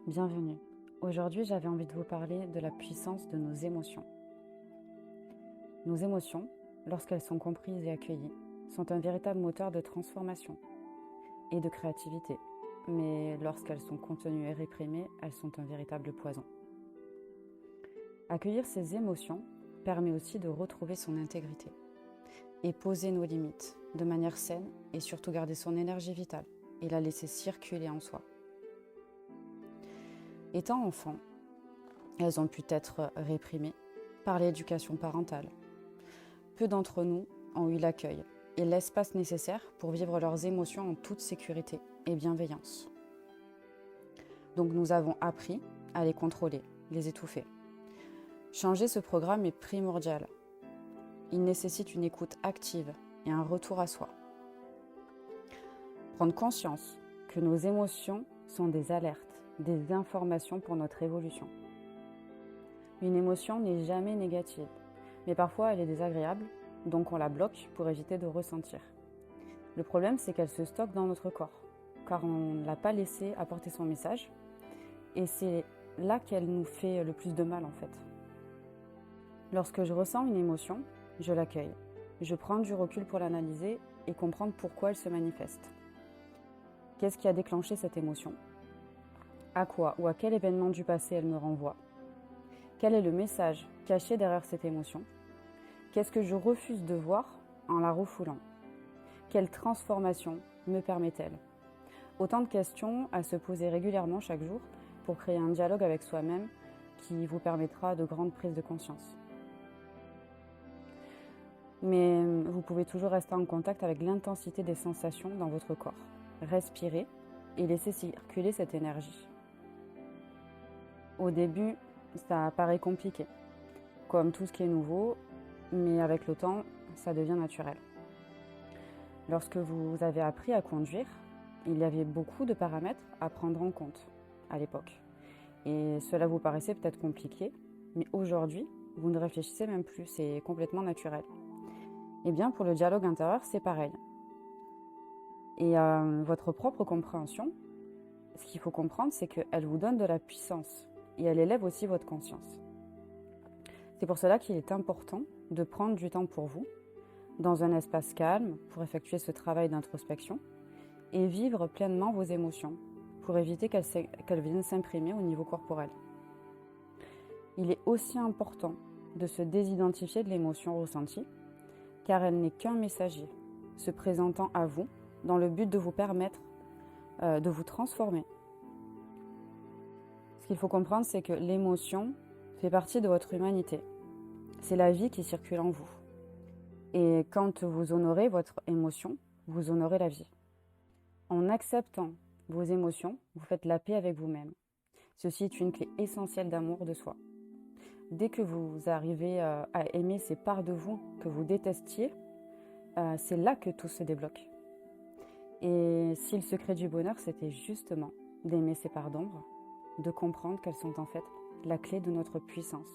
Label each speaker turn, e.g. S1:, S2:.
S1: Bienvenue. Aujourd'hui, j'avais envie de vous parler de la puissance de nos émotions. Nos émotions, lorsqu'elles sont comprises et accueillies, sont un véritable moteur de transformation et de créativité. Mais lorsqu'elles sont contenues et réprimées, elles sont un véritable poison. Accueillir ces émotions permet aussi de retrouver son intégrité et poser nos limites de manière saine et surtout garder son énergie vitale et la laisser circuler en soi. Étant enfant, elles ont pu être réprimées par l'éducation parentale. Peu d'entre nous ont eu l'accueil et l'espace nécessaire pour vivre leurs émotions en toute sécurité et bienveillance. Donc nous avons appris à les contrôler, les étouffer. Changer ce programme est primordial. Il nécessite une écoute active et un retour à soi. Prendre conscience que nos émotions sont des alertes, des informations pour notre évolution. Une émotion n'est jamais négative, mais parfois elle est désagréable, donc on la bloque pour éviter de ressentir. Le problème, c'est qu'elle se stocke dans notre corps, car on ne l'a pas laissé apporter son message, et c'est là qu'elle nous fait le plus de mal en fait. Lorsque je ressens une émotion, je l'accueille. Je prends du recul pour l'analyser et comprendre pourquoi elle se manifeste. Qu'est-ce qui a déclenché cette émotion ? À quoi ou à quel événement du passé elle me renvoie ? Quel est le message caché derrière cette émotion ? Qu'est-ce que je refuse de voir en la refoulant ? Quelle transformation me permet-elle ? Autant de questions à se poser régulièrement chaque jour pour créer un dialogue avec soi-même qui vous permettra de grandes prises de conscience. Mais vous pouvez toujours rester en contact avec l'intensité des sensations dans votre corps. Respirez et laissez circuler cette énergie. Au début, ça paraît compliqué, comme tout ce qui est nouveau, mais avec le temps, ça devient naturel. Lorsque vous avez appris à conduire, il y avait beaucoup de paramètres à prendre en compte à l'époque. Et cela vous paraissait peut-être compliqué, mais aujourd'hui, vous ne réfléchissez même plus, c'est complètement naturel. Eh bien, pour le dialogue intérieur, c'est pareil. Et votre propre compréhension, ce qu'il faut comprendre, c'est qu'elle vous donne de la puissance et elle élève aussi votre conscience. C'est pour cela qu'il est important de prendre du temps pour vous, dans un espace calme, pour effectuer ce travail d'introspection et vivre pleinement vos émotions, pour éviter qu'elles viennent s'imprimer au niveau corporel. Il est aussi important de se désidentifier de l'émotion ressentie, car elle n'est qu'un messager, se présentant à vous dans le but de vous permettre de vous transformer. Ce qu'il faut comprendre, c'est que l'émotion fait partie de votre humanité. C'est la vie qui circule en vous. Et quand vous honorez votre émotion, vous honorez la vie. En acceptant vos émotions, vous faites la paix avec vous-même. Ceci est une clé essentielle d'amour de soi. Dès que vous arrivez à aimer ces parts de vous que vous détestiez, c'est là que tout se débloque. Et si le secret du bonheur, c'était justement d'aimer ces parts d'ombre, de comprendre qu'elles sont en fait la clé de notre puissance.